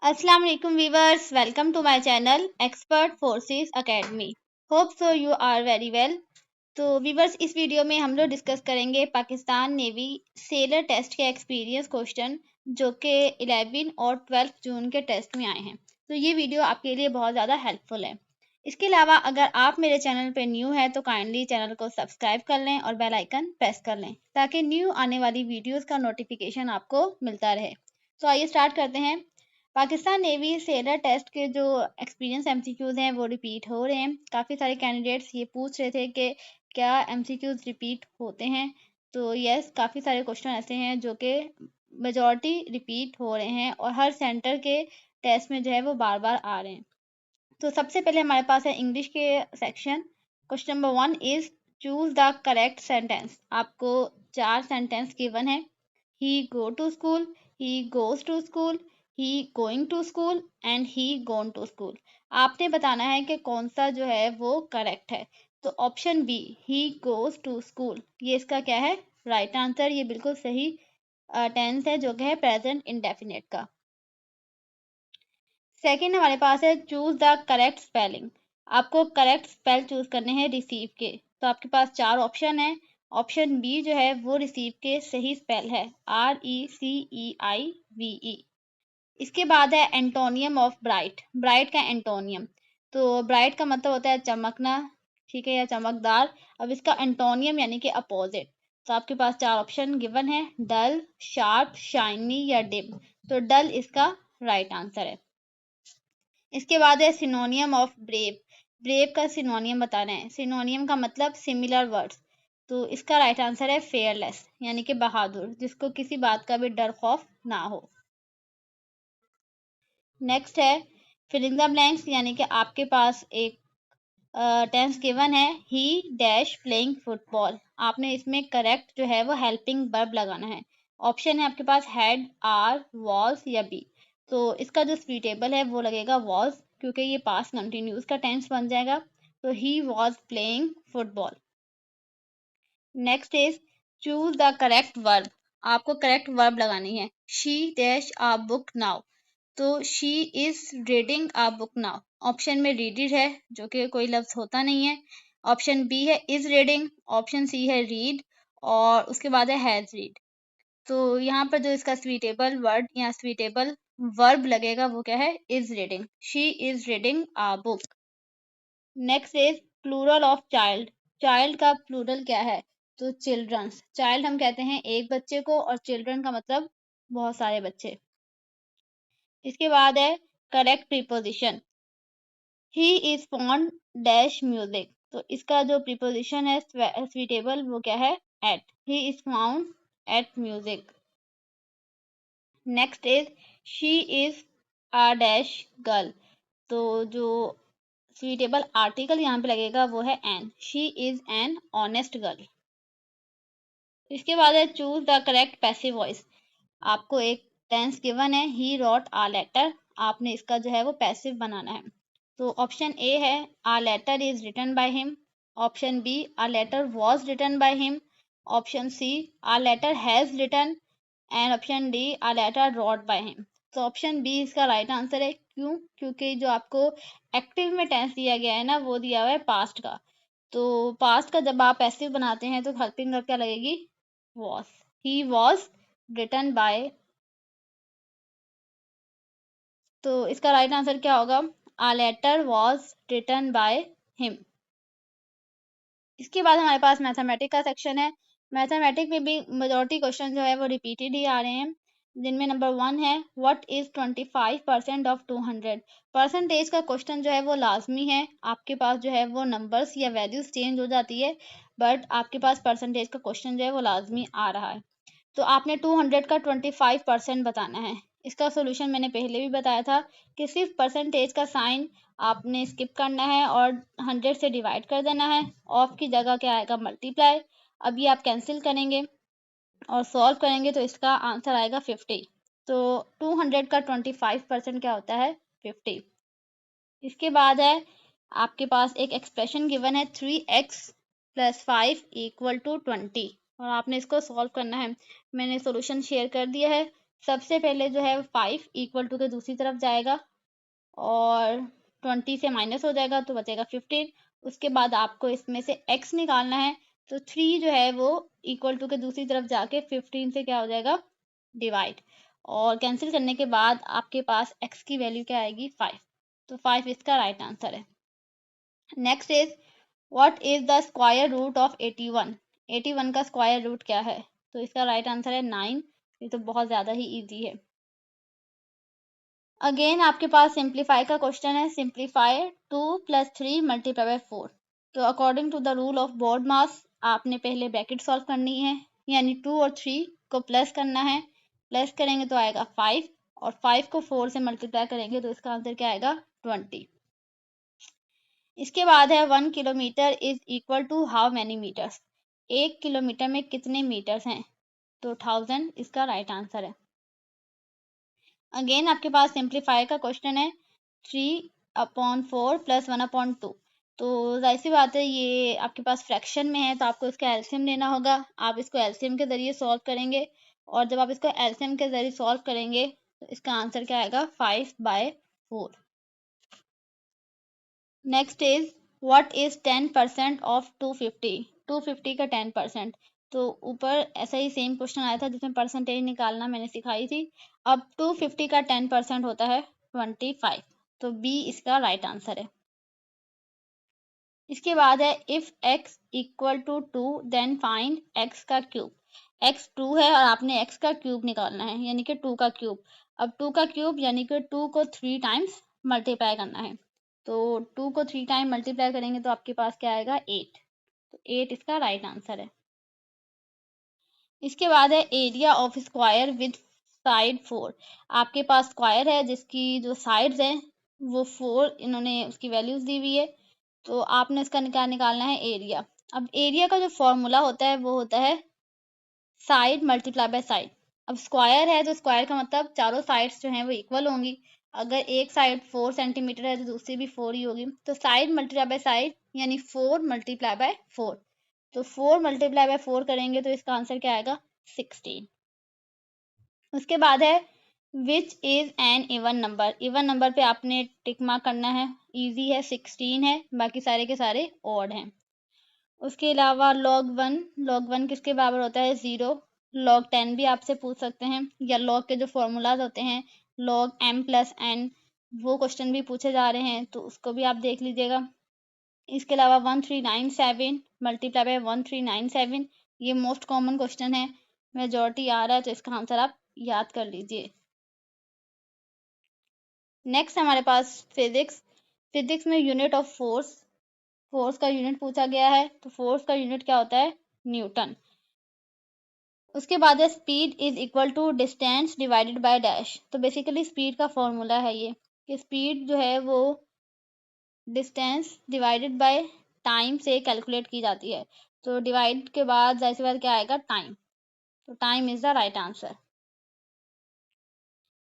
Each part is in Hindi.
Assalamu alaikum viewers, welcome to my channel Expert Forces Academy. Hope so you are very well. तो व्यूवर्स इस वीडियो में हम लोग डिस्कस करेंगे पाकिस्तान नेवी सेलर टेस्ट के एक्सपीरियंस क्वेश्चन जो कि 11 और 12 जून के टेस्ट में आए हैं। तो ये वीडियो आपके लिए बहुत ज़्यादा हेल्पफुल है। इसके अलावा अगर आप मेरे चैनल पे न्यू है तो काइंडली चैनल को सब्सक्राइब कर लें और बेल आइकन प्रेस कर लें ताकि न्यू आने वाली वीडियोस का नोटिफिकेशन आपको मिलता रहे। तो आइए स्टार्ट करते हैं। पाकिस्तान नेवी सेलर टेस्ट के जो एक्सपीरियंस एमसीक्यूज हैं वो रिपीट हो रहे हैं। काफ़ी सारे कैंडिडेट्स ये पूछ रहे थे कि क्या एमसीक्यूज रिपीट होते हैं। तो यस, काफ़ी सारे क्वेश्चन ऐसे हैं जो कि मेजॉरिटी रिपीट हो रहे हैं और हर सेंटर के टेस्ट में जो है वो बार बार आ रहे हैं। तो सबसे पहले हमारे पास है इंग्लिश के section. Question number 1 is choose the correct sentence. आपको 4 सेंटेंस गिवन है। He go to school, he goes to school, he going to school and he gone to school. आपने बताना है कि कौन सा जो है वो करेक्ट है। तो option B he goes to school, ये इसका क्या है, राइट आंसर। ये बिल्कुल सही टेंस है जो कि है प्रेजेंट इंडेफिनिट का। सेकंड हमारे पास है चूज द करेक्ट स्पेलिंग। आपको करेक्ट स्पेल चूज करने हैं रिसीव के। तो आपके पास 4 ऑप्शन है। ऑप्शन बी जो है वो रिसीव के सही स्पेल है, RECEIVE। इसके बाद है एंटोनियम ऑफ ब्राइट। ब्राइट का एंटोनियम, तो ब्राइट का मतलब होता है चमकना, ठीक है, या चमकदार। अब इसका एंटोनियम यानी कि अपोजिट। तो आपके पास 4 ऑप्शन गिवन है, डल, शार्प, शाइनी या डिम। तो डल इसका राइट आंसर है। इसके बाद है सिनोनियम ऑफ ब्रेव। ब्रेव का सिनोनियम बताना है। सिनोनियम का मतलब सिमिलर वर्ड्स। तो इसका राइट आंसर है फेयरलेस, यानी कि बहादुर, जिसको किसी बात का भी डर खौफ ना हो। नेक्स्ट है फिलिंग द ब्लैंक्स, यानी कि आपके पास एक टेंस गिवन है, ही डैश प्लेइंग फुटबॉल। आपने इसमें करेक्ट जो है वो हेल्पिंग वर्ब लगाना है। ऑप्शन है आपके पास हैड, आर, वॉज या बी। तो इसका जो स्वीटेबल है वो लगेगा वॉज, क्योंकि ये पास कंटिन्यूस का टेंस बन जाएगा। तो he was playing football. Next is choose the correct verb. आपको करेक्ट वर्ब लगानी है। She dash a book now. तो she is reading a book now. Option में रीडिड है जो कि कोई लफ्ज होता नहीं है। ऑप्शन बी है इज रीडिंग। ऑप्शन सी है रीड और उसके बाद है हैज रीड। तो यहाँ पर जो इसका स्वीटेबल वर्ड या स्वीटेबल वर्ब लगेगा वो क्या है, is reading. She is reading a book. Next is plural of child. Child का प्लूरल क्या है, तो चिल्ड्रंस। चाइल्ड हम कहते हैं एक बच्चे को और चिल्ड्रन का मतलब बहुत सारे बच्चे। इसके बाद है correct preposition. He is fond dash music. तो इसका जो प्रीपोजिशन है स्वीटेबल वो क्या है, at. He is found at music. Next is she is a dash girl. तो जो स्वीटेबल आर्टिकल यहाँ पे लगेगा वो है an. She is an honest girl. इसके बाद है choose the correct passive voice. आपको एक टेंस गिवन है, ही रोट आ लेटर। आपने इसका जो है वो पैसिव बनाना है। तो ऑप्शन ए है a letter is written by him. Option B a letter was written by him. Option C a letter has written and option D a letter wrote by him. तो ऑप्शन बी इसका राइट आंसर है। क्यों, क्योंकि जो आपको एक्टिव में टेंस दिया गया है ना वो दिया हुआ है पास्ट का। तो पास्ट का जब आप पैसिव बनाते हैं तो हेल्पिंग वर्ब क्या लगेगी, was. He was written by. तो इसका राइट आंसर क्या होगा, a letter was written by him. इसके बाद हमारे पास मैथमेटिक का सेक्शन है। मैथमेटिक में भी मेजोरिटी क्वेश्चन जो है वो रिपीटेड ही आ रहे हैं, जिनमें नंबर 1 है व्हाट इज 25% ऑफ 200। परसेंटेज का क्वेश्चन जो है वो लाजमी है। आपके पास जो है वो नंबर्स या वैल्यूज चेंज हो जाती है, बट आपके पास परसेंटेज का क्वेश्चन जो है वो लाजमी आ रहा है। तो आपने 200 का 25% बताना है। इसका सॉल्यूशन मैंने पहले भी बताया था कि सिर्फ परसेंटेज का साइन आपने स्किप करना है और 100 से डिवाइड कर देना है। ऑफ की जगह क्या आएगा, मल्टीप्लाई। अब ये आप कैंसिल करेंगे और सॉल्व करेंगे तो इसका आंसर आएगा 50। तो 200 का 25% क्या होता है, 50। इसके बाद है आपके पास एक एक्सप्रेशन गिवन है 3x + 5 = 20 और आपने इसको सॉल्व करना है। मैंने सॉल्यूशन शेयर कर दिया है, सबसे पहले जो है 5 इक्वल टू के दूसरी तरफ जाएगा और 20 से माइनस हो जाएगा तो बचेगा 15। उसके बाद आपको इसमें से x निकालना है, तो 3 जो है वो इक्वल टू के दूसरी तरफ जाके 15 से क्या हो जाएगा, डिवाइड, और कैंसिल करने के बाद आपके पास x की वैल्यू क्या आएगी, 5। तो 5 इसका राइट आंसर है। Next is what is the square root of 81? 81 का स्क्वायर रूट क्या है? तो इसका राइट आंसर है 9। ये तो बहुत ज़्यादा ही इजी है। अगेन आपके पास सिंप्लीफाई का क्वेश्चन है। सिंप्लीफाई 2 + 3 × 4। तो according to the rule of BODMAS आपने पहले ब्रैकेट सॉल्व करनी है, यानी 2 और 3 को प्लस करना है। प्लस करेंगे तो आएगा 5 और 5 को 4 से मल्टीप्लाई करेंगे तो इसका आंसर क्या आएगा, 20। इसके बाद है 1 kilometre is equal to how many metres? 1 kilometre में कितने मीटर्स हैं? तो 1000 इसका राइट आंसर है। अगेन आपके पास सिंप्लीफाई का क्वेश्चन है। 3/4 + 1/2। तो जाहिर सी बात है ये आपके पास फ्रैक्शन में है तो आपको इसका एलसीएम लेना होगा। आप इसको एलसीएम के ज़रिए सॉल्व करेंगे और जब आप इसको एलसीएम के ज़रिए सॉल्व करेंगे तो इसका आंसर क्या आएगा, 5/4। Next is what is 10% of 250? 250 का 10%। तो ऊपर ऐसा ही सेम क्वेश्चन आया था जिसमें परसेंटेज निकालना मैंने सिखाई थी। अब 250 का 10% होता है 25। तो बी इसका राइट आंसर है। इसके बाद है if x equal to 2 then find x का क्यूब। x 2 है और आपने x का क्यूब निकालना है, यानी कि 2 का क्यूब। अब 2 का क्यूब यानी कि 2 को 3 टाइम्स मल्टीप्लाई करना है। तो 2 को 3 टाइम मल्टीप्लाई करेंगे तो आपके पास क्या आएगा, 8। तो 8 इसका राइट आंसर है। इसके बाद है area of square with side 4। आपके पास स्क्वायर है जिसकी जो साइड्स हैं वो 4 इन्होंने उसकी वैल्यूज दी हुई है। तो आपने इसका क्या निकालना है, एरिया। अब एरिया का जो फॉर्मूला होता है वो होता है साइड मल्टीप्लाई बाय साइड। अब स्क्वायर है तो स्क्वायर का मतलब चारों साइड्स जो हैं वो इक्वल होंगी। अगर एक साइड 4 सेंटीमीटर है तो दूसरी भी 4 ही होगी। तो साइड मल्टीप्लाई बाय साइड यानी 4 मल्टीप्लाई बाय 4। तो 4 मल्टीप्लाई बाय 4 करेंगे तो इसका आंसर क्या आएगा, 16। उसके बाद है which is an even number. Even number पे आपने टिक मार्क करना है, इजी है, 16 है, बाकी सारे के सारे ऑड हैं। उसके अलावा log 1 किसके बराबर होता है, 0। log 10 भी आपसे पूछ सकते हैं, या log के जो फॉर्मूलाज होते हैं log m+n, वो क्वेश्चन भी पूछे जा रहे हैं तो उसको भी आप देख लीजिएगा। इसके अलावा 1397 मल्टीप्लाई बाय 1397, ये मोस्ट कॉमन क्वेश्चन है, मेजॉरिटी आ रहा है तो इसका आंसर आप याद कर लीजिए। नेक्स्ट हमारे पास फिजिक्स। फिजिक्स में यूनिट ऑफ फोर्स, फोर्स का यूनिट पूछा गया है। तो फोर्स का यूनिट क्या होता है, न्यूटन। उसके बाद है speed is equal to distance divided by dash. तो बेसिकली स्पीड का फॉर्मूला है ये, कि स्पीड जो है वो डिस्टेंस डिवाइडेड बाय टाइम से कैलकुलेट की जाती है। तो डिवाइड के बाद जाहिर सी बात क्या आएगा, टाइम। तो time is the right answer.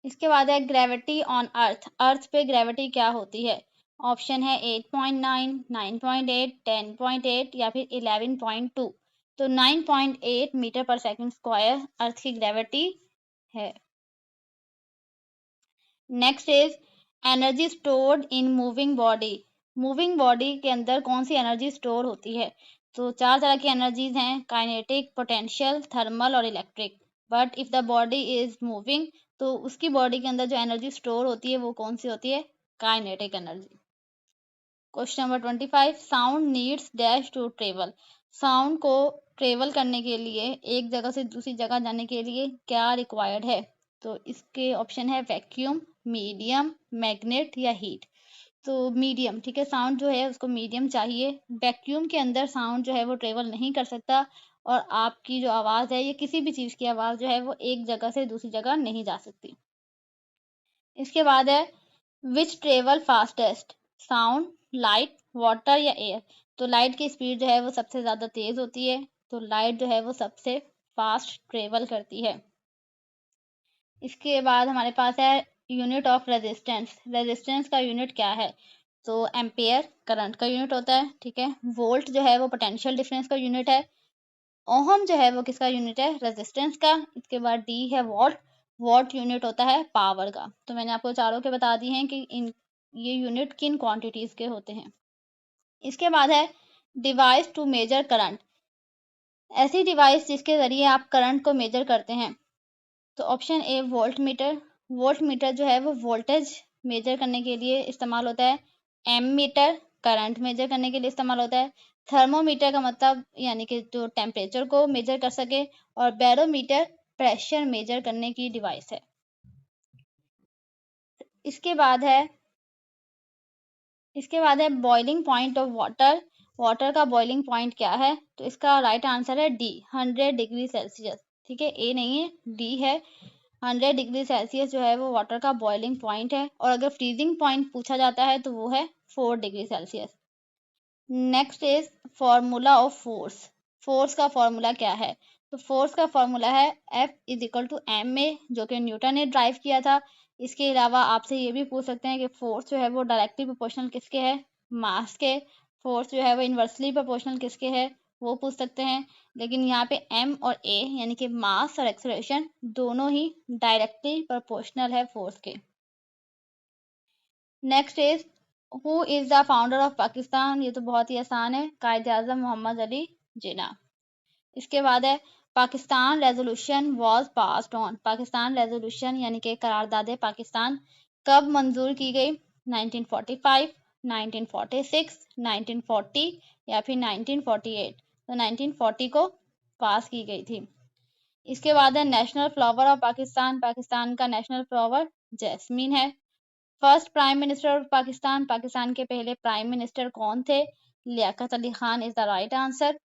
इसके बाद है ग्रेविटी ऑन अर्थ। अर्थ पे ग्रेविटी क्या होती है? ऑप्शन है 8.9, 9.8, 10.8 या फिर 11.2। तो 9.8 मीटर पर सेकंड स्क्वायर अर्थ की ग्रेविटी है। Next is energy stored in moving body. Moving body के अंदर कौन सी एनर्जी स्टोर होती है? तो चार तरह की एनर्जीज हैं, काइनेटिक, पोटेंशियल, थर्मल और electric. But if the body is moving तो उसकी बॉडी के अंदर जो एनर्जी स्टोर होती है वो कौन सी होती है, kinetic energy. Question number 25, sound needs dash to travel. Sound को ट्रेवल करने के लिए, एक जगह से दूसरी जगह जाने के लिए क्या रिक्वायर्ड है? तो इसके ऑप्शन है वैक्यूम, मीडियम, मैग्नेट या हीट। तो मीडियम, ठीक है, साउंड जो है उसको मीडियम चाहिए। वैक्यूम के अंदर साउंड जो है वो ट्रेवल नहीं कर सकता और आपकी जो आवाज़ है या किसी भी चीज़ की आवाज़ जो है वो एक जगह से दूसरी जगह नहीं जा सकती। इसके बाद है which travel fastest, sound, light, water या एयर। तो लाइट की स्पीड जो है वो सबसे ज़्यादा तेज़ होती है, तो लाइट जो है वो सबसे फास्ट ट्रेवल करती है। इसके बाद हमारे पास है यूनिट ऑफ रेजिस्टेंस। रेजिस्टेंस का यूनिट क्या है? तो एम्पेयर करंट का यूनिट होता है, ठीक है। वोल्ट जो है वो पोटेंशियल डिफरेंस का यूनिट है। ओहम जो है वो किसका यूनिट है, रेजिस्टेंस का। इसके बाद डी है वॉल्ट, वॉट यूनिट होता है पावर का। तो मैंने आपको चारों के बता दिए हैं कि ये यूनिट किन क्वांटिटीज के होते हैं। इसके बाद है डिवाइस टू मेजर करंट, ऐसी डिवाइस जिसके जरिए आप करंट को मेजर करते हैं। तो ऑप्शन ए वोल्ट मीटर, वोल्ट मीटर जो है वो वोल्टेज मेजर करने के लिए इस्तेमाल होता है। एम मीटर करंट मेजर करने के लिए इस्तेमाल होता है। थर्मोमीटर का मतलब यानी कि जो टेम्परेचर को मेजर कर सके। और बैरोमीटर प्रेशर मेजर करने की डिवाइस है। इसके बाद है boiling point of water, water का बॉइलिंग पॉइंट क्या है? तो इसका राइट आंसर है डी, 100 डिग्री सेल्सियस। ठीक है, ए नहीं है, डी है। 100 डिग्री सेल्सियस जो है वो वाटर का बॉइलिंग पॉइंट है। और अगर फ्रीजिंग पॉइंट पूछा जाता है तो वो है 4 degree Celsius. Next is formula of force, force का फॉर्मूला क्या है? तो फोर्स का फॉर्मूला है F=ma, जो कि न्यूटन ने ड्राइव किया था। इसके अलावा आपसे ये भी पूछ सकते हैं कि फोर्स जो है वो डायरेक्टली प्रोपोर्शनल किसके है? मास के। फोर्स जो है वो इन्वर्सली प्रोपोर्शनल किसके है? वो पूछ सकते हैं। लेकिन यहाँ पे M और A यानी कि मास और एक्सेलरेशन दोनों ही डायरेक्टली प्रोपोर्शनल है फोर्स के। Next is who is the founder of Pakistan, ये तो बहुत ही आसान है, कायद आजम मोहम्मद अली जिन्ना। इसके बाद है Pakistan resolution was passed on, Pakistan resolution यानी कि करारदाद पाकिस्तान कब मंजूर की गई? 1945, 1946, 1940 या फिर 1948? तो 1940 को पास की गई थी। इसके बाद है national flower of Pakistan, Pakistan का नेशनल फ्लावर जैस्मीन है। First prime minister of Pakistan, Pakistan के पहले प्राइम मिनिस्टर कौन थे? Liaquat Ali Khan is the right answer.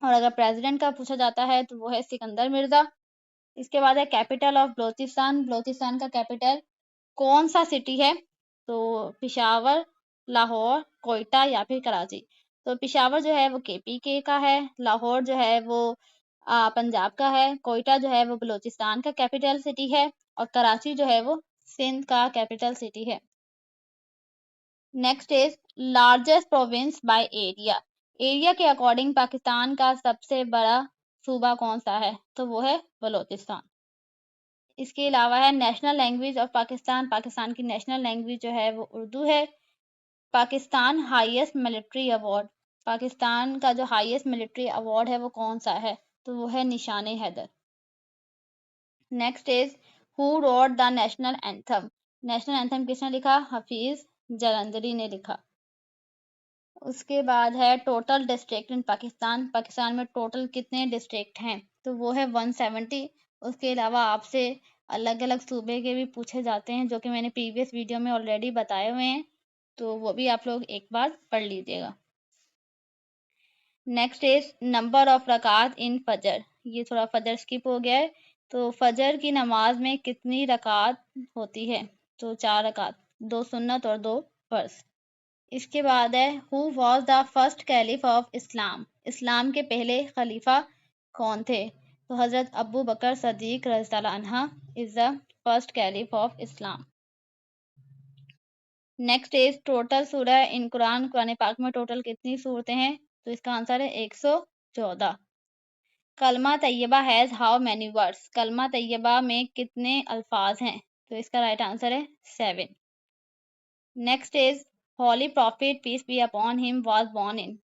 और अगर प्रेसिडेंट का पूछा जाता है तो वो है सिकंदर मिर्जा। इसके बाद है कैपिटल ऑफ बलोचिस्तान, बलोचिस्तान का कैपिटल कौन सा सिटी है? तो पिशावर, लाहौर, कोयटा या फिर कराची? तो पिशावर जो है वो केपी का है, लाहौर जो है वो पंजाब का है, कोयटा जो है वो बलोचिस्तान का कैपिटल सिटी है, और कराची जो है वो सिंध का कैपिटल सिटी है। Next is largest province by area, area के अकॉर्डिंग पाकिस्तान का सबसे बड़ा सूबा कौन सा है? तो वो है बलोचिस्तान। इसके अलावा है national language of Pakistan, Pakistan की नेशनल लैंग्वेज जो है वो उर्दू है। Pakistan highest military award, Pakistan का जो हाईएस्ट मिलिट्री अवार्ड है वो कौन सा है? तो वो है Nishan Haider. Next is who wrote the national anthem, national anthem किसने लिखा? हफीज जलंधरी ने लिखा। उसके बाद है total district in Pakistan, Pakistan में टोटल कितने डिस्ट्रिक्ट हैं? तो वो है 170। उसके अलावा आपसे अलग अलग सूबे के भी पूछे जाते हैं जो कि मैंने प्रीवियस वीडियो में ऑलरेडी बताए हुए हैं, तो वो भी आप लोग एक बार पढ़ लीजिएगा। नेक्स्ट इज नंबर ऑफ रकात इन फजर, ये थोड़ा फजर स्किप हो गया है। तो फजर की नमाज में कितनी रकात होती है? तो 4 रकात, 2 सुन्नत और 2 फर्ज। इसके बाद है who was the first caliph of Islam, Islam के पहले खलीफा कौन थे? तो हज़रत अबू बकर सदीक रज़ियल्लाहु अन्हा is the first caliph of Islam. Next is total सूरह इन कुरान, कुरान पाक में टोटल कितनी सूरतें हैं? तो इसका आंसर है 114। Kalma Tayyaba has how many words, Kalma Tayyaba में कितने अल्फाज हैं? तो इसका राइट आंसर है 7। Next is holy prophet peace be upon him was born in,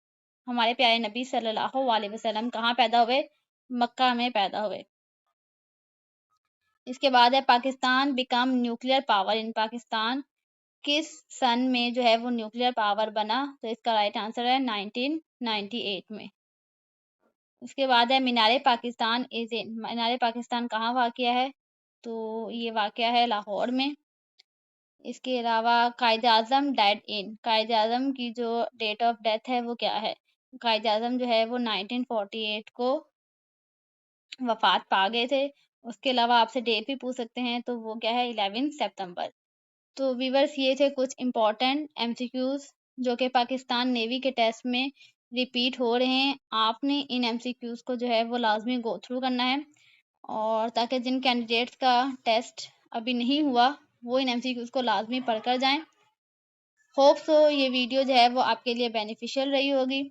हमारे प्यारे नबी सल्लल्लाहु अलैहि वसल्लम कहाँ पैदा हुए? मक्का में पैदा हुए। इसके बाद है Pakistan become nuclear power in, Pakistan किस सन में जो है वो न्यूक्लियर पावर बना? तो इसका राइट आंसर है 1998 में। उसके बाद है मीनारे पाकिस्तान इज इन, मीनारे पाकिस्तान कहाँ वाक़या है? तो ये वाक़या है लाहौर में। इसके अलावा कायद आज़म डेड इन, कायद आज़म की जो डेट ऑफ डेथ है वो क्या है? कायद आज़म जो है वो 1948 को वफ़ात पा गए थे। उसके अलावा आपसे डेट भी पूछ सकते हैं, तो वो क्या है? 11 सितंबर। तो व्यूअर्स ये थे कुछ इम्पोर्टेंट एमसीक्यूज़ जो कि पाकिस्तान नेवी के टेस्ट में रिपीट हो रहे हैं। आपने इन एमसीक्यूज़ को जो है वो लाज़मी गो थ्रू करना है, और ताकि जिन कैंडिडेट्स का टेस्ट अभी नहीं हुआ वो इन एमसीक्यूज़ को लाज़मी पढ़ कर जाएँ। होप सो ये वीडियो जो है वो आपके लिए बेनिफिशियल रही होगी।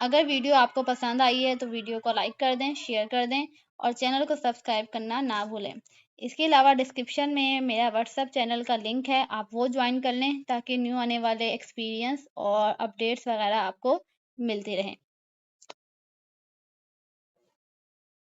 अगर वीडियो आपको पसंद आई है तो वीडियो को लाइक कर दें, शेयर कर दें और चैनल को सब्सक्राइब करना ना भूलें। इसके अलावा डिस्क्रिप्शन में मेरा व्हाट्सएप चैनल का लिंक है, आप वो जॉइन कर लें ताकि न्यू आने वाले एक्सपीरियंस और अपडेट्स वगैरह आपको मिलती रहें।